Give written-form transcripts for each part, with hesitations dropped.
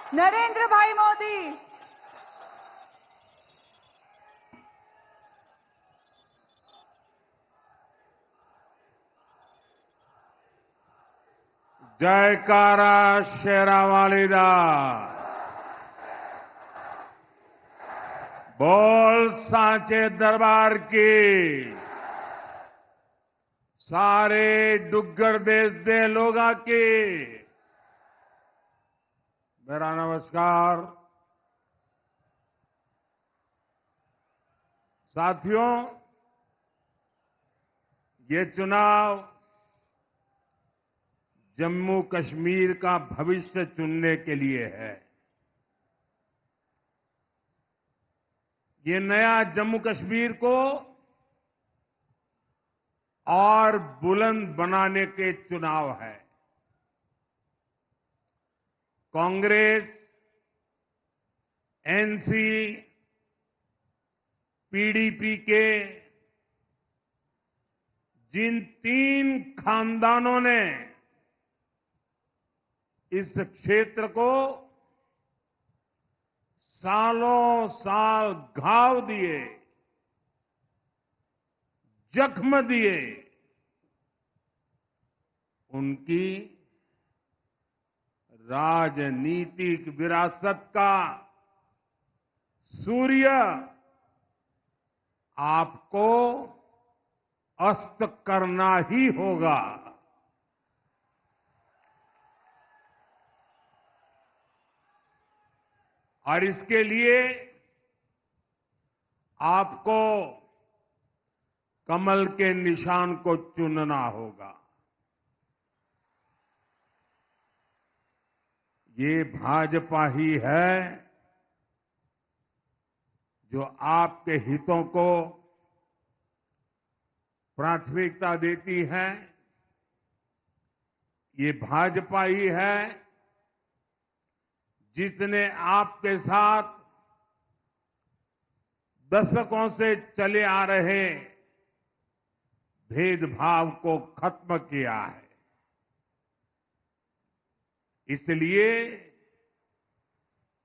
नरेंद्र भाई मोदी, जयकारा शेरावाली दा बोल सांचे दरबार की सारे डुग्गर देश दे लोगा की मेरा नमस्कार। साथियों, ये चुनाव जम्मू कश्मीर का भविष्य चुनने के लिए है। ये नया जम्मू कश्मीर को और बुलंद बनाने के चुनाव है। कांग्रेस, एनसी, पीडीपी के जिन 3 खानदानों ने इस क्षेत्र को सालों साल घाव दिए, जख्म दिए, उनकी राजनीतिक विरासत का सूर्य आपको अस्त करना ही होगा। और इसके लिए आपको कमल के निशान को चुनना होगा। ये भाजपा ही है जो आपके हितों को प्राथमिकता देती है। ये भाजपा ही है जिसने आपके साथ दशकों से चले आ रहे भेदभाव को खत्म किया है। इसलिए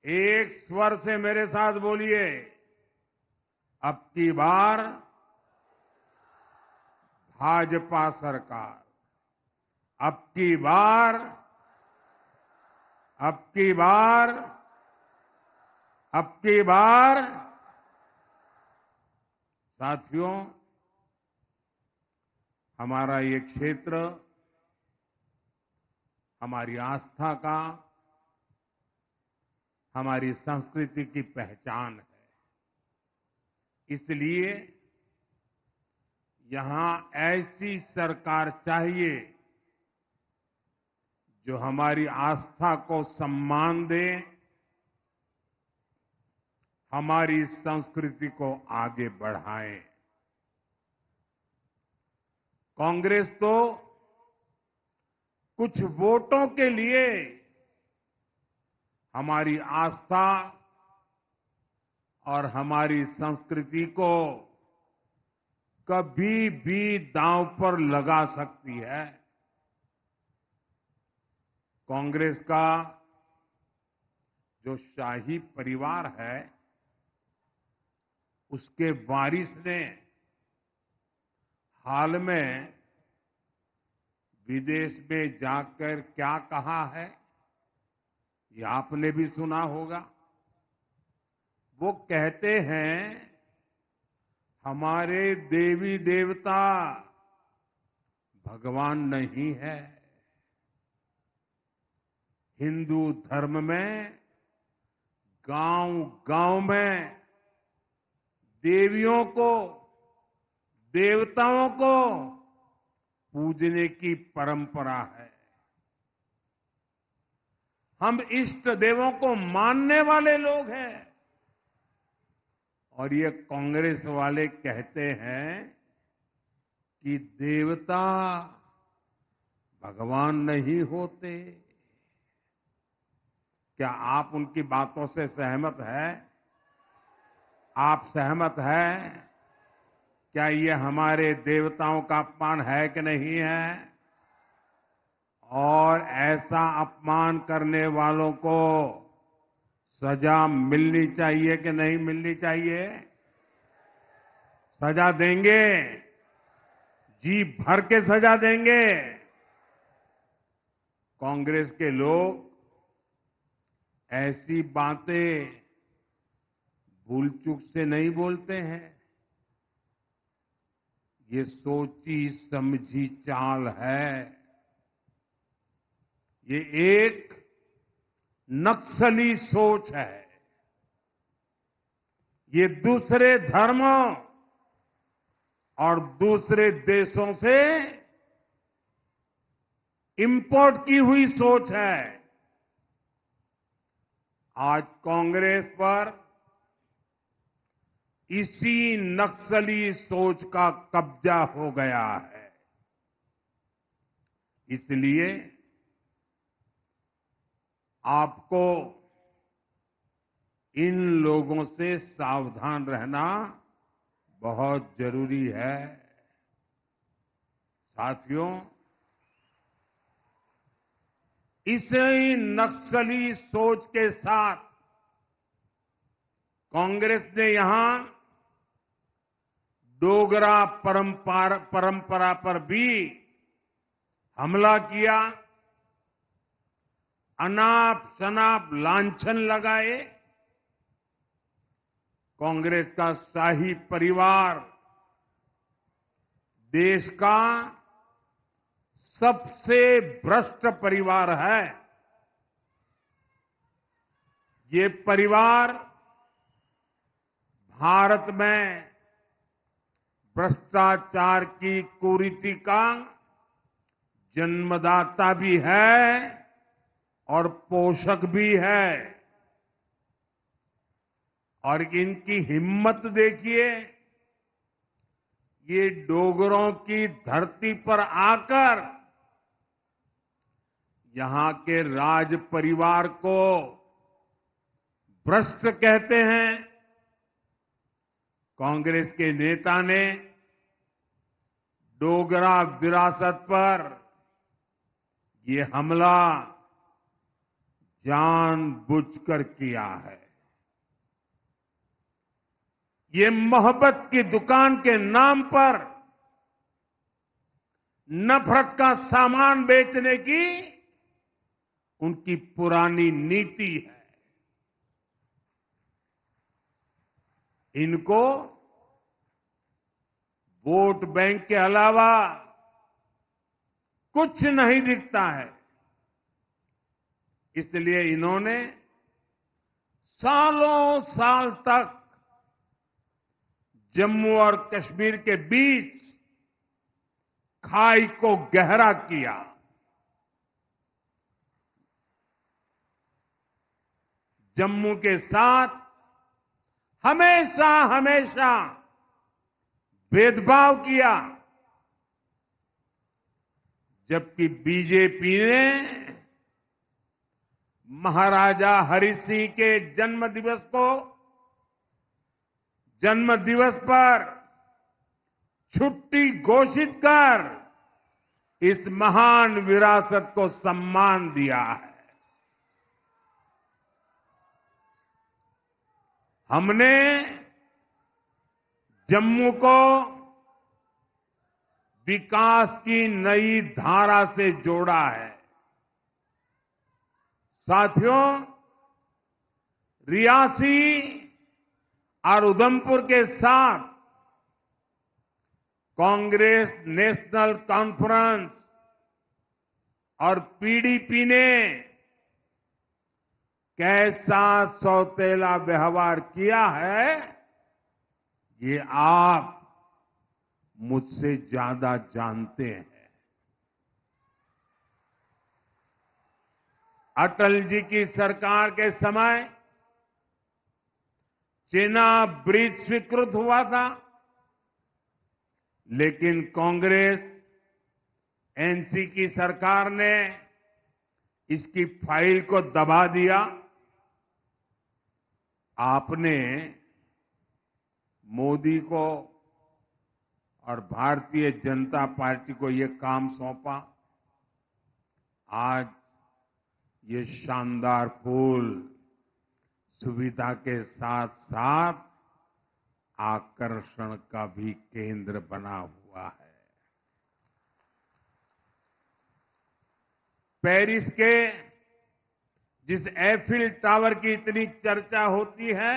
एक स्वर से मेरे साथ बोलिए, अब की बार भाजपा सरकार, अब की बार, अब की बार, अब की बार। साथियों, हमारा ये क्षेत्र हमारी आस्था का, हमारी संस्कृति की पहचान है। इसलिए यहां ऐसी सरकार चाहिए जो हमारी आस्था को सम्मान दे, हमारी संस्कृति को आगे बढ़ाए। कांग्रेस तो कुछ वोटों के लिए हमारी आस्था और हमारी संस्कृति को कभी भी दांव पर लगा सकती है। कांग्रेस का जो शाही परिवार है, उसके वारिस ने हाल में विदेश में जाकर क्या कहा है, ये आपने भी सुना होगा। वो कहते हैं, हमारे देवी देवता भगवान नहीं है। हिंदू धर्म में गांव-गांव में देवियों को, देवताओं को पूजने की परंपरा है। हम इष्ट देवों को मानने वाले लोग हैं। और ये कांग्रेस वाले कहते हैं कि देवता भगवान नहीं होते। क्या आप उनकी बातों से सहमत हैं? आप सहमत हैं? क्या ये हमारे देवताओं का अपमान है कि नहीं है? और ऐसा अपमान करने वालों को सजा मिलनी चाहिए कि नहीं मिलनी चाहिए? सजा देंगे, जी भर के सजा देंगे। कांग्रेस के लोग ऐसी बातें भूल चूक से नहीं बोलते हैं। ये सोची समझी चाल है। ये एक नक्सली सोच है। ये दूसरे धर्मों और दूसरे देशों से इंपोर्ट की हुई सोच है। आज कांग्रेस पर इसी नक्सली सोच का कब्जा हो गया है। इसलिए आपको इन लोगों से सावधान रहना बहुत जरूरी है। साथियों, इसी नक्सली सोच के साथ कांग्रेस ने यहां डोगरा परंपरा पर भी हमला किया, अनाप शनाप लांछन लगाए। कांग्रेस का शाही परिवार देश का सबसे भ्रष्ट परिवार है। ये परिवार भारत में भ्रष्टाचार की कुरीति का जन्मदाता भी है और पोषक भी है। और इनकी हिम्मत देखिए, ये डोगरों की धरती पर आकर यहां के राज परिवार को भ्रष्ट कहते हैं। कांग्रेस के नेता ने डोगरा विरासत पर ये हमला जानबूझकर किया है। ये मोहब्बत की दुकान के नाम पर नफरत का सामान बेचने की उनकी पुरानी नीति है। इनको वोट बैंक के अलावा कुछ नहीं दिखता है। इसलिए इन्होंने सालों साल तक जम्मू और कश्मीर के बीच खाई को गहरा किया। जम्मू के साथ हमेशा हमेशा भेदभाव किया, जबकि बीजेपी ने महाराजा हरि सिंह के जन्म दिवस पर छुट्टी घोषित कर इस महान विरासत को सम्मान दिया है। हमने जम्मू को विकास की नई धारा से जोड़ा है। साथियों, रियासी और उधमपुर के साथ कांग्रेस नेशनल कॉन्फ्रेंस और पीडीपी ने कैसा सौतेला व्यवहार किया है, ये आप मुझसे ज्यादा जानते हैं। अटल जी की सरकार के समय चेनाब ब्रिज स्वीकृत हुआ था, लेकिन कांग्रेस एनसी की सरकार ने इसकी फाइल को दबा दिया। आपने मोदी को और भारतीय जनता पार्टी को ये काम सौंपा। आज ये शानदार पुल सुविधा के साथ साथ आकर्षण का भी केंद्र बना हुआ है। पेरिस के जिस एफिल टावर की इतनी चर्चा होती है,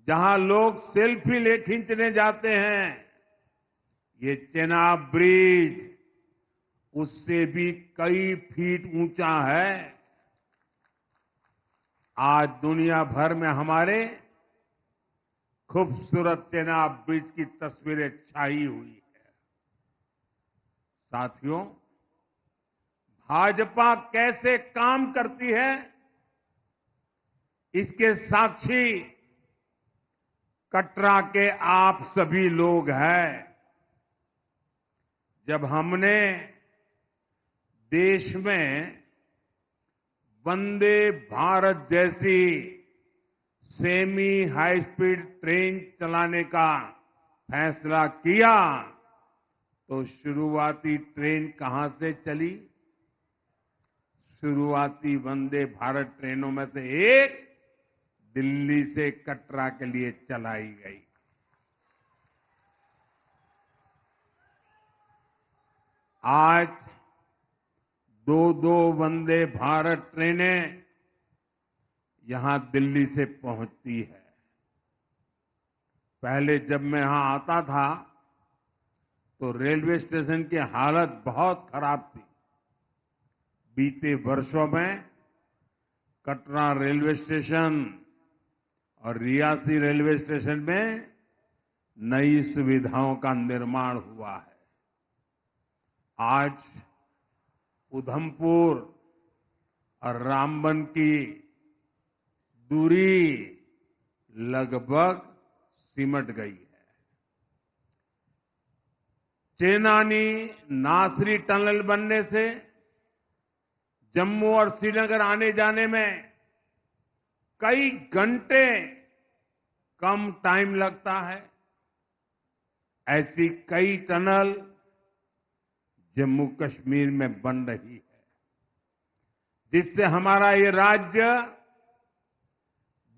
जहां लोग सेल्फी खींचने जाते हैं, ये चेनाब ब्रिज उससे भी कई फीट ऊंचा है। आज दुनिया भर में हमारे खूबसूरत चेनाब ब्रिज की तस्वीरें छाई हुई है। साथियों, भाजपा कैसे काम करती है, इसके साक्षी कटरा के आप सभी लोग हैं। जब हमने देश में वंदे भारत जैसी सेमी हाई स्पीड ट्रेन चलाने का फैसला किया, तो शुरुआती ट्रेन कहां से चली? शुरुआती वंदे भारत ट्रेनों में से एक दिल्ली से कटरा के लिए चलाई गई। आज दो वंदे भारत ट्रेनें यहां दिल्ली से पहुंचती है। पहले जब मैं यहां आता था तो रेलवे स्टेशन की हालत बहुत खराब थी। बीते वर्षों में कटरा रेलवे स्टेशन और रियासी रेलवे स्टेशन में नई सुविधाओं का निर्माण हुआ है। आज उधमपुर और रामबन की दूरी लगभग सिमट गई है। चेनानी नासरी टनल बनने से जम्मू और श्रीनगर आने जाने में कई घंटे कम टाइम लगता है। ऐसी कई टनल जम्मू कश्मीर में बन रही है, जिससे हमारा ये राज्य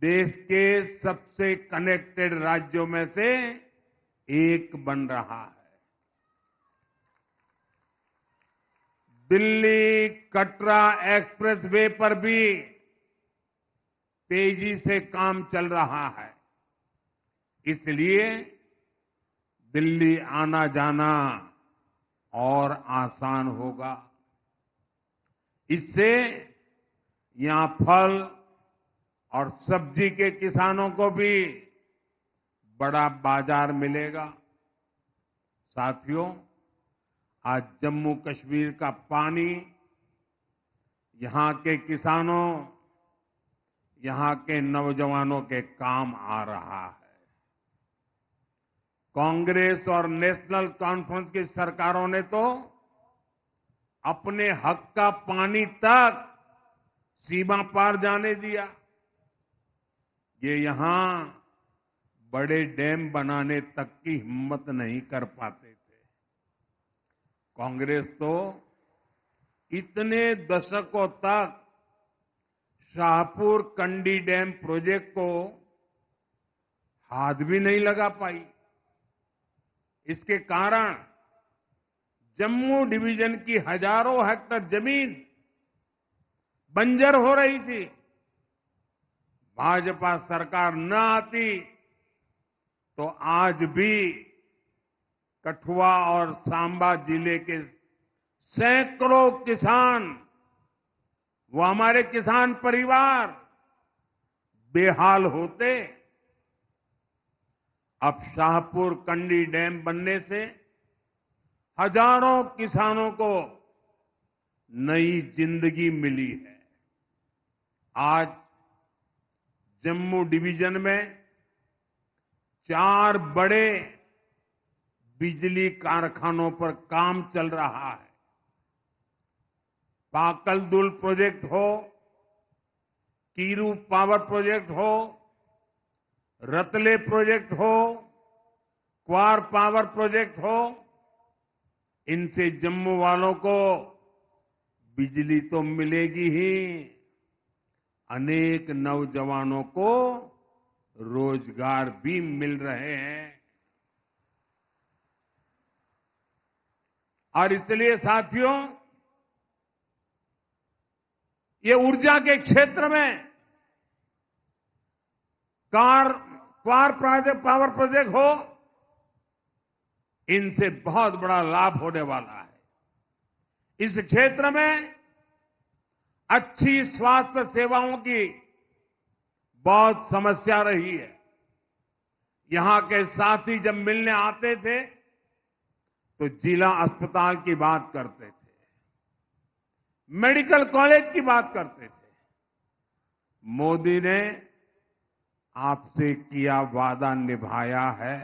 देश के सबसे कनेक्टेड राज्यों में से एक बन रहा है। दिल्ली कटरा एक्सप्रेस वे पर भी तेजी से काम चल रहा है। इसलिए दिल्ली आना जाना और आसान होगा। इससे यहां फल और सब्जी के किसानों को भी बड़ा बाजार मिलेगा। साथियों, आज जम्मू कश्मीर का पानी यहां के किसानों, यहां के नौजवानों के काम आ रहा है। कांग्रेस और नेशनल कॉन्फ्रेंस की सरकारों ने तो अपने हक का पानी तक सीमा पार जाने दिया। ये यहां बड़े डैम बनाने तक की हिम्मत नहीं कर पाते थे। कांग्रेस तो इतने दशकों तक शाहपुर कंडी डैम प्रोजेक्ट को हाथ भी नहीं लगा पाई। इसके कारण जम्मू डिवीजन की हजारों हेक्टेयर जमीन बंजर हो रही थी। भाजपा सरकार न आती तो आज भी कठुआ और सांबा जिले के सैकड़ों किसान, वो हमारे किसान परिवार बेहाल होते। अब शाहपुर कंडी डैम बनने से हजारों किसानों को नई जिंदगी मिली है। आज जम्मू डिवीजन में 4 बड़े बिजली कारखानों पर काम चल रहा है। पाकलदुल प्रोजेक्ट हो, कीरू पावर प्रोजेक्ट हो, रतले प्रोजेक्ट हो, क्वार पावर प्रोजेक्ट हो, इनसे जम्मू वालों को बिजली तो मिलेगी ही, अनेक नौजवानों को रोजगार भी मिल रहे हैं। और इसलिए साथियों, ये ऊर्जा के क्षेत्र में पावर प्रोजेक्ट हो, इनसे बहुत बड़ा लाभ होने वाला है। इस क्षेत्र में अच्छी स्वास्थ्य सेवाओं की बहुत समस्या रही है। यहां के साथी जब मिलने आते थे तो जिला अस्पताल की बात करते थे, मेडिकल कॉलेज की बात करते थे। मोदी ने आपसे किया वादा निभाया है।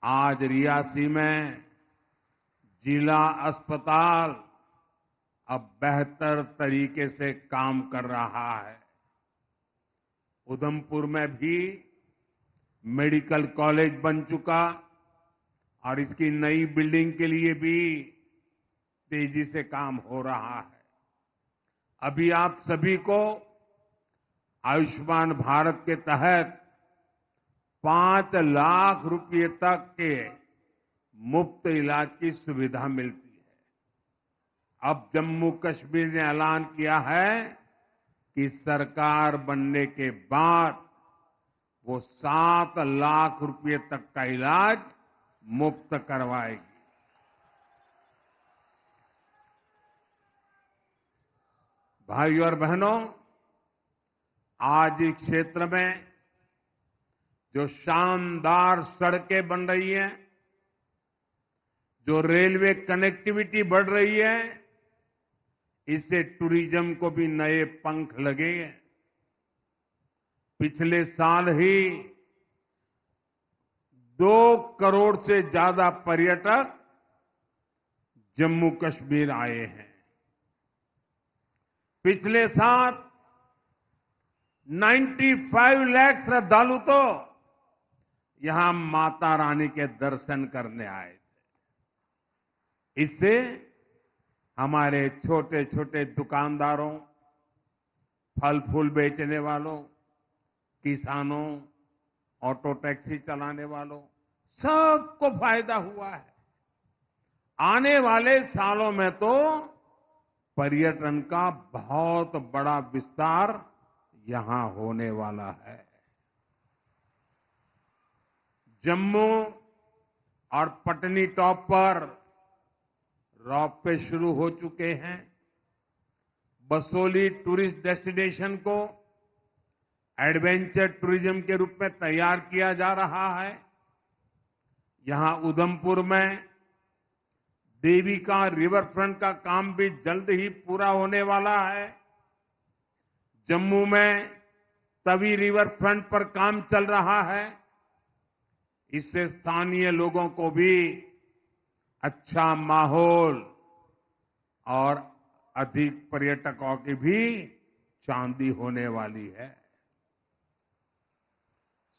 आज रियासी में जिला अस्पताल अब बेहतर तरीके से काम कर रहा है। उधमपुर में भी मेडिकल कॉलेज बन चुका और इसकी नई बिल्डिंग के लिए भी तेजी से काम हो रहा है। अभी आप सभी को आयुष्मान भारत के तहत 5 लाख रुपए तक के मुफ्त इलाज की सुविधा मिलती है। अब जम्मू कश्मीर ने ऐलान किया है कि सरकार बनने के बाद वो 7 लाख रुपए तक का इलाज मुफ्त करवाएगी। भाइयों और बहनों, आज इस क्षेत्र में जो शानदार सड़कें बन रही हैं, जो रेलवे कनेक्टिविटी बढ़ रही है, इससे टूरिज्म को भी नए पंख लगेंगे। पिछले साल ही 2 करोड़ से ज्यादा पर्यटक जम्मू कश्मीर आए हैं। पिछले साल 95 लाख श्रद्धालु तो यहां माता रानी के दर्शन करने आए थे। इससे हमारे छोटे छोटे दुकानदारों, फल फूल बेचने वालों, किसानों, ऑटो टैक्सी चलाने वालों, सबको फायदा हुआ है। आने वाले सालों में तो पर्यटन का बहुत बड़ा विस्तार यहां होने वाला है। जम्मू और पटनी टॉप पर रोपवे शुरू हो चुके हैं। बसोली टूरिस्ट डेस्टिनेशन को एडवेंचर टूरिज्म के रूप में तैयार किया जा रहा है। यहां उधमपुर में देविका रिवर फ्रंट का काम भी जल्द ही पूरा होने वाला है। जम्मू में तवी रिवर फ्रंट पर काम चल रहा है। इससे स्थानीय लोगों को भी अच्छा माहौल और अधिक पर्यटकों की भी चांदी होने वाली है।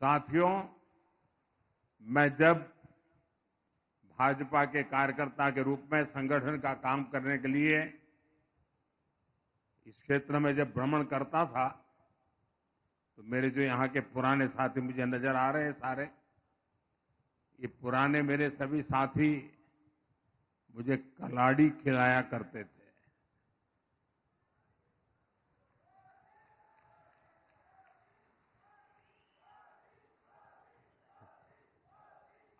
साथियों, मैं जब भाजपा के कार्यकर्ता के रूप में संगठन का काम करने के लिए इस क्षेत्र में जब भ्रमण करता था, तो मेरे जो यहाँ के पुराने साथी मुझे नजर आ रहे हैं सारे, ये पुराने मेरे सभी साथी मुझे कलाड़ी खिलाया करते थे।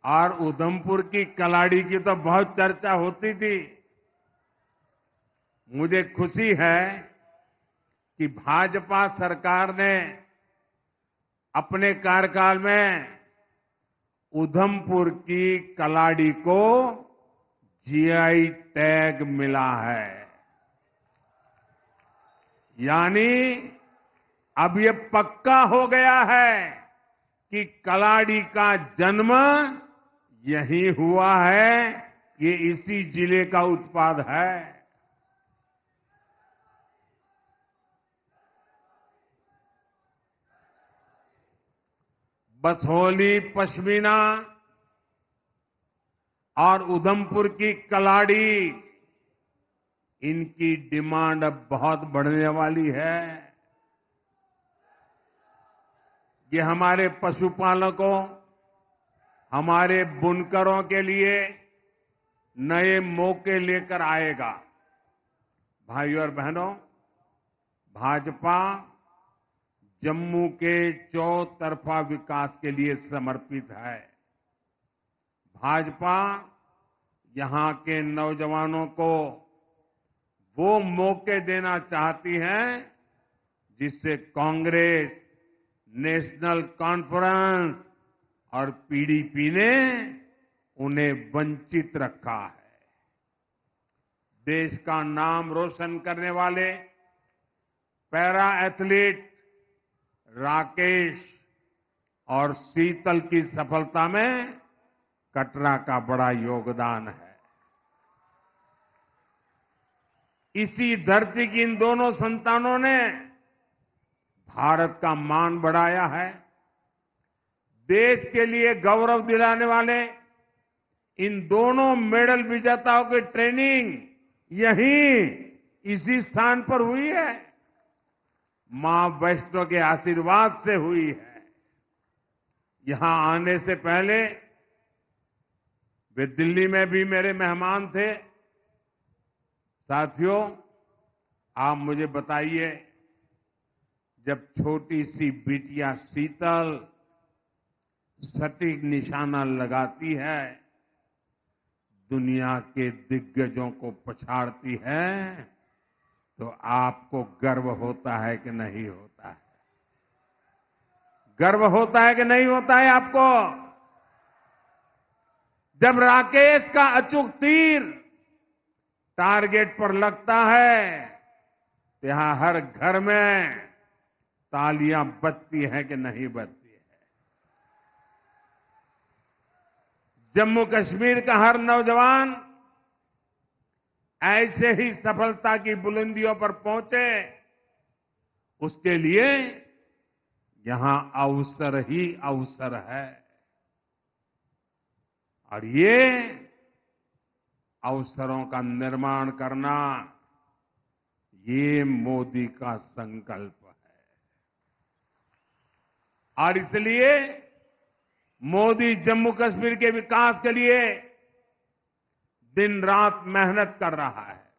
और उधमपुर की कलाड़ी की तो बहुत चर्चा होती थी। मुझे खुशी है कि भाजपा सरकार ने अपने कार्यकाल में उधमपुर की कलाड़ी को जीआई टैग मिला है। यानी अब ये पक्का हो गया है कि कलाड़ी का जन्म यही हुआ है, ये इसी जिले का उत्पाद है। बसोली पश्मीना और उधमपुर की कलाड़ी, इनकी डिमांड अब बहुत बढ़ने वाली है। ये हमारे पशुपालकों, हमारे बुनकरों के लिए नए मौके लेकर आएगा। भाइयों और बहनों, भाजपा जम्मू के चौतरफा विकास के लिए समर्पित है। भाजपा यहां के नौजवानों को वो मौके देना चाहती है जिससे कांग्रेस, नेशनल कॉन्फ्रेंस और पीडीपी ने उन्हें वंचित रखा है। देश का नाम रोशन करने वाले पैरा एथलीट राकेश और शीतल की सफलता में कटरा का बड़ा योगदान है। इसी धरती की इन दोनों संतानों ने भारत का मान बढ़ाया है। देश के लिए गौरव दिलाने वाले इन दोनों मेडल विजेताओं की ट्रेनिंग यहीं इसी स्थान पर हुई है। मां वैष्णो के आशीर्वाद से हुई है। यहां आने से पहले वे दिल्ली में भी मेरे मेहमान थे। साथियों, आप मुझे बताइए, जब छोटी सी बिटिया शीतल सटीक निशाना लगाती है, दुनिया के दिग्गजों को पछाड़ती है, तो आपको गर्व होता है कि नहीं होता है? गर्व होता है कि नहीं होता है आपको? जब राकेश का अचूक तीर टारगेट पर लगता है, तो यहां हर घर में तालियां बजती हैं कि नहीं बजती है? जम्मू कश्मीर का हर नौजवान ऐसे ही सफलता की बुलंदियों पर पहुंचे, उसके लिए यहां अवसर ही अवसर है। और ये अवसरों का निर्माण करना, ये मोदी का संकल्प है। और इसलिए मोदी जम्मू कश्मीर के विकास के लिए दिन रात मेहनत कर रहा है।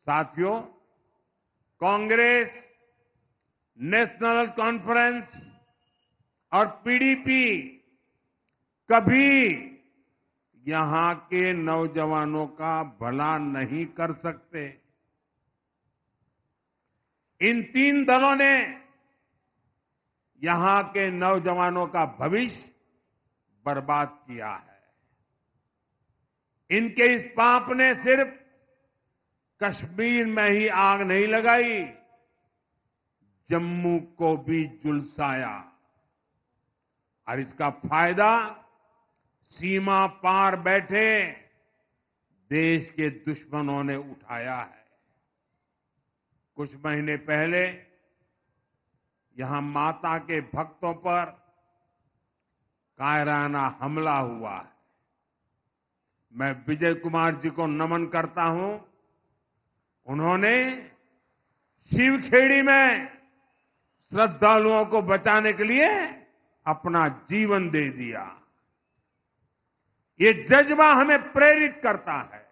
साथियों, कांग्रेस, नेशनल कॉन्फ्रेंस और पीडीपी कभी यहां के नौजवानों का भला नहीं कर सकते। इन तीन दलों ने यहां के नौजवानों का भविष्य बर्बाद किया है। इनके इस पाप ने सिर्फ कश्मीर में ही आग नहीं लगाई, जम्मू को भी झुलसाया। और इसका फायदा सीमा पार बैठे देश के दुश्मनों ने उठाया है। कुछ महीने पहले यहां माता के भक्तों पर कायराना हमला हुआ है। मैं विजय कुमार जी को नमन करता हूं। उन्होंने शिवखेड़ी में श्रद्धालुओं को बचाने के लिए अपना जीवन दे दिया। ये जज्बा हमें प्रेरित करता है।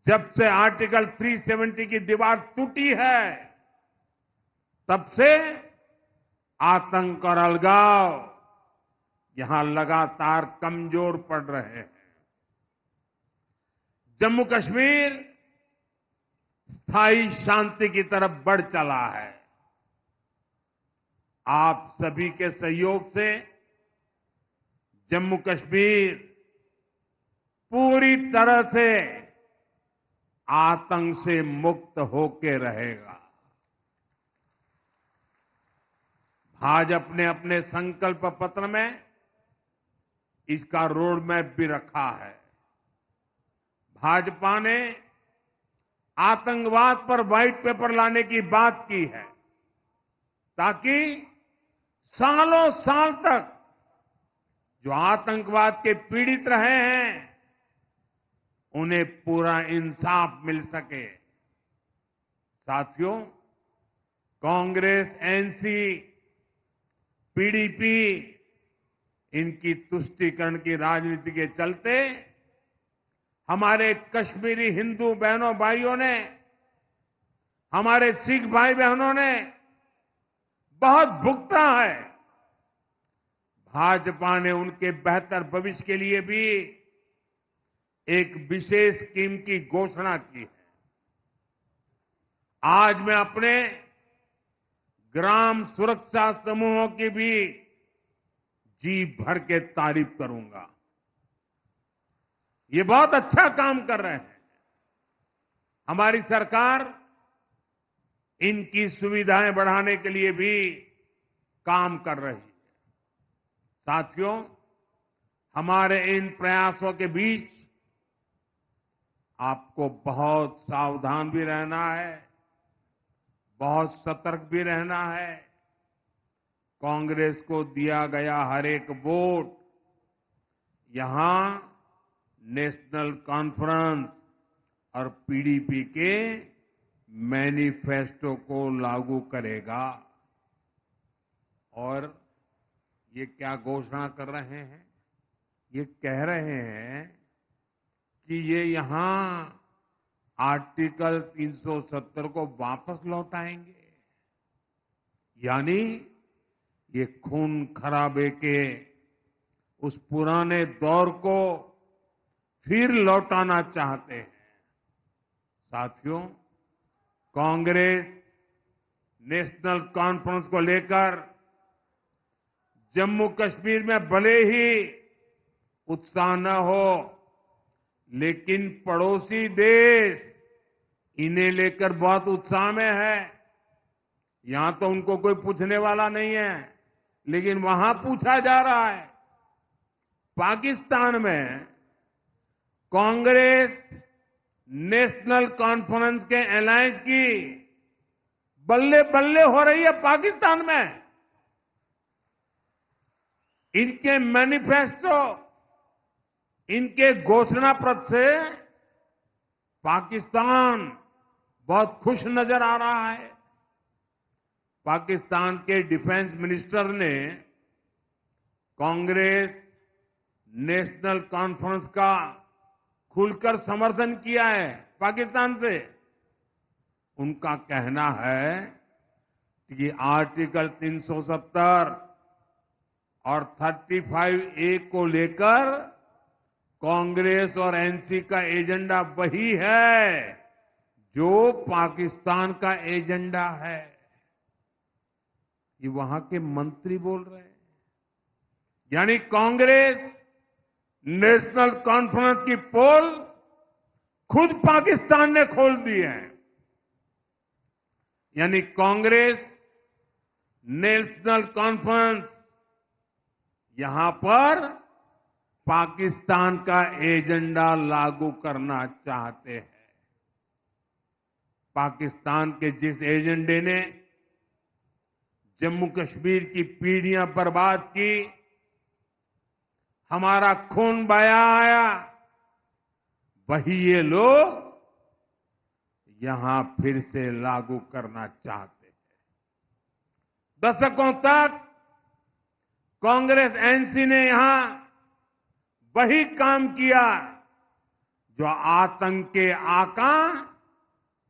जब से आर्टिकल 370 की दीवार टूटी है, तब से आतंक और अलगाव यहां लगातार कमजोर पड़ रहे हैं। जम्मू कश्मीर स्थायी शांति की तरफ बढ़ चला है। आप सभी के सहयोग से जम्मू कश्मीर पूरी तरह से आतंक से मुक्त होकर रहेगा। भाजपा ने अपने संकल्प पत्र में इसका रोड मैप भी रखा है। भाजपा ने आतंकवाद पर व्हाइट पेपर लाने की बात की है, ताकि सालों साल तक जो आतंकवाद के पीड़ित रहे हैं, उन्हें पूरा इंसाफ मिल सके। साथियों, कांग्रेस, एनसी, पीडीपी, इनकी तुष्टीकरण की राजनीति के चलते हमारे कश्मीरी हिंदू बहनों भाइयों ने, हमारे सिख भाई बहनों ने बहुत भुगता है। भाजपा ने उनके बेहतर भविष्य के लिए भी एक विशेष स्कीम की घोषणा की है। आज मैं अपने ग्राम सुरक्षा समूहों की भी जी भर के तारीफ करूंगा। ये बहुत अच्छा काम कर रहे हैं। हमारी सरकार इनकी सुविधाएं बढ़ाने के लिए भी काम कर रही है। साथियों, हमारे इन प्रयासों के बीच आपको बहुत सावधान भी रहना है, बहुत सतर्क भी रहना है। कांग्रेस को दिया गया हर एक वोट यहां नेशनल कॉन्फ्रेंस और पीडीपी के मैनिफेस्टो को लागू करेगा। और ये क्या घोषणा कर रहे हैं? ये कह रहे हैं कि ये यहां आर्टिकल 370 को वापस लौटाएंगे। यानी ये खून खराबे के उस पुराने दौर को फिर लौटाना चाहते हैं। साथियों, कांग्रेस नेशनल कॉन्फ्रेंस को लेकर जम्मू कश्मीर में भले ही उत्साह न हो, लेकिन पड़ोसी देश इन्हें लेकर बहुत उत्साह में है। यहां तो उनको कोई पूछने वाला नहीं है, लेकिन वहां पूछा जा रहा है। पाकिस्तान में कांग्रेस नेशनल कॉन्फ्रेंस के अलायंस की बल्ले बल्ले हो रही है। पाकिस्तान में इनके मैनिफेस्टो, इनके घोषणा पत्र से पाकिस्तान बहुत खुश नजर आ रहा है। पाकिस्तान के डिफेंस मिनिस्टर ने कांग्रेस नेशनल कॉन्फ्रेंस का खुलकर समर्थन किया है। पाकिस्तान से उनका कहना है कि आर्टिकल 370 और 35A को लेकर कांग्रेस और एनसी का एजेंडा वही है जो पाकिस्तान का एजेंडा है। ये वहां के मंत्री बोल रहे हैं। यानी कांग्रेस नेशनल कॉन्फ्रेंस की पोल खुद पाकिस्तान ने खोल दी है। यानी कांग्रेस नेशनल कॉन्फ्रेंस यहां पर पाकिस्तान का एजेंडा लागू करना चाहते हैं। पाकिस्तान के जिस एजेंडे ने जम्मू कश्मीर की पीढ़ियां बर्बाद की, हमारा खून बहाया, वही ये लोग यहां फिर से लागू करना चाहते हैं। दशकों तक कांग्रेस एनसी ने यहां वही काम किया जो आतंक के आका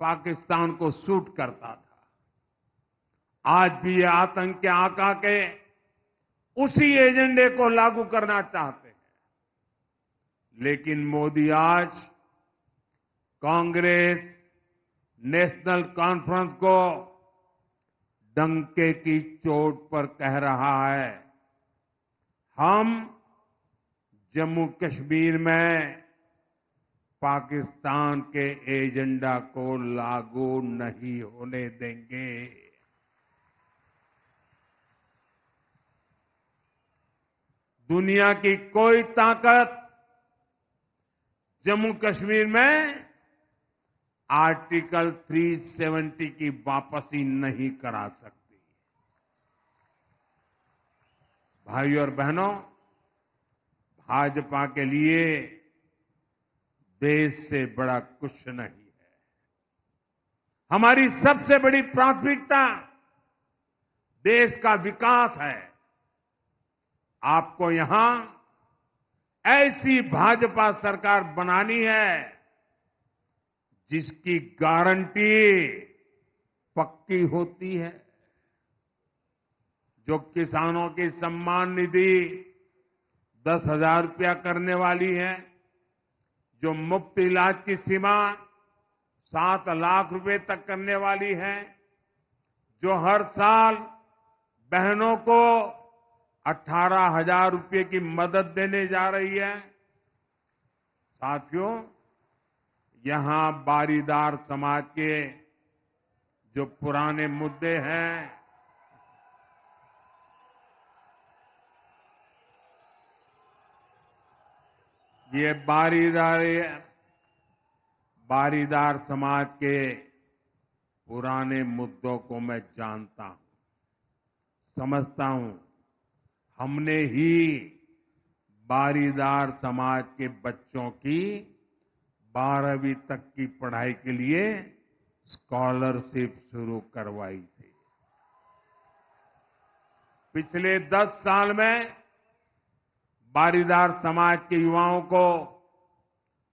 पाकिस्तान को सूट करता था। आज भी ये आतंक के आका के उसी एजेंडे को लागू करना चाहते हैं। लेकिन मोदी आज कांग्रेस नेशनल कॉन्फ्रेंस को डंके की चोट पर कह रहा है, हम जम्मू कश्मीर में पाकिस्तान के एजेंडा को लागू नहीं होने देंगे। दुनिया की कोई ताकत जम्मू कश्मीर में आर्टिकल 370 की वापसी नहीं करा सकती। भाइयों और बहनों, भाजपा के लिए देश से बड़ा कुछ नहीं है। हमारी सबसे बड़ी प्राथमिकता देश का विकास है। आपको यहां ऐसी भाजपा सरकार बनानी है जिसकी गारंटी पक्की होती है, जो किसानों की सम्मान निधि 10,000 रुपया करने वाली है, जो मुफ्त इलाज की सीमा 7 लाख रुपए तक करने वाली है, जो हर साल बहनों को 18,000 रुपये की मदद देने जा रही है। साथियों, यहां बारीदार समाज के जो पुराने मुद्दे हैं, ये बारीदार समाज के पुराने मुद्दों को मैं जानता हूं, समझता हूं। हमने ही बारीदार समाज के बच्चों की 12वीं तक की पढ़ाई के लिए स्कॉलरशिप शुरू करवाई थी। पिछले 10 साल में बारीदार समाज के युवाओं को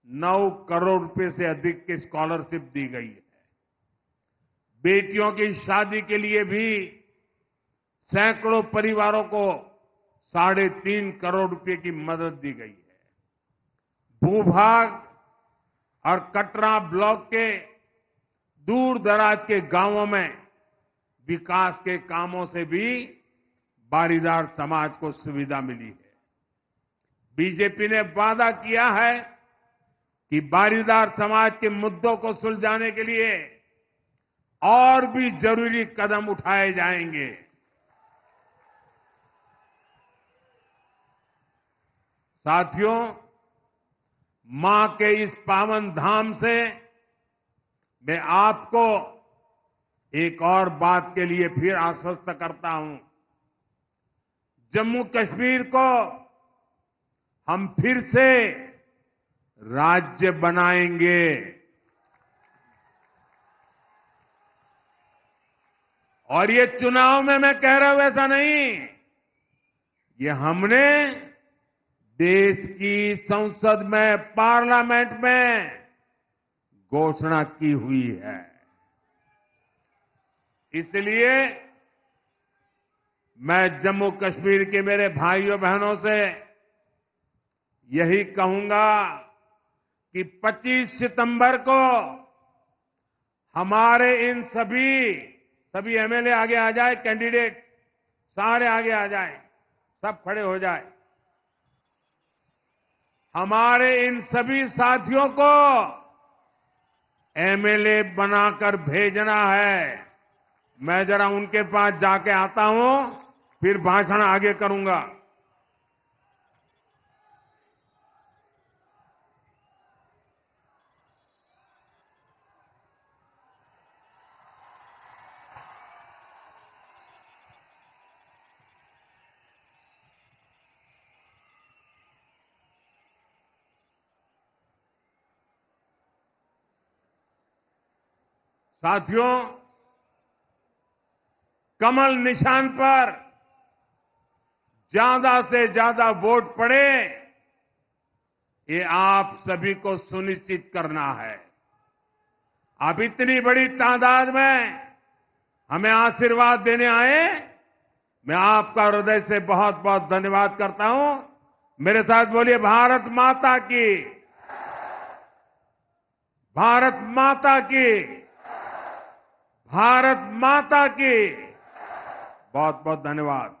9 करोड़ रुपए से अधिक की स्कॉलरशिप दी गई है। बेटियों की शादी के लिए भी सैकड़ों परिवारों को 3.5 करोड़ रुपए की मदद दी गई है। भूभाग और कटरा ब्लॉक के दूर दराज के गांवों में विकास के कामों से भी बारीदार समाज को सुविधा मिली है। बीजेपी ने वादा किया है कि बारीदार समाज के मुद्दों को सुलझाने के लिए और भी जरूरी कदम उठाए जाएंगे। साथियों, मां के इस पावन धाम से मैं आपको एक और बात के लिए फिर आश्वस्त करता हूं। जम्मू कश्मीर को हम फिर से राज्य बनाएंगे। और ये चुनाव में मैं कह रहा हूं ऐसा नहीं, ये हमने देश की संसद में, पार्लियामेंट में घोषणा की हुई है। इसलिए मैं जम्मू कश्मीर के मेरे भाइयों बहनों से यही कहूंगा कि 25 सितंबर को हमारे इन सभी एमएलए आगे आ जाए, कैंडिडेट सारे आगे आ जाए, सब खड़े हो जाए। हमारे इन सभी साथियों को एमएलए बनाकर भेजना है। मैं जरा उनके पास जाके आता हूं, फिर भाषण आगे करूंगा। साथियों, कमल निशान पर ज्यादा से ज्यादा वोट पड़े, ये आप सभी को सुनिश्चित करना है। आप इतनी बड़ी तादाद में हमें आशीर्वाद देने आए, मैं आपका हृदय से बहुत बहुत धन्यवाद करता हूं। मेरे साथ बोलिए, भारत माता की, भारत माता की, भारत माता की। बहुत बहुत धन्यवाद।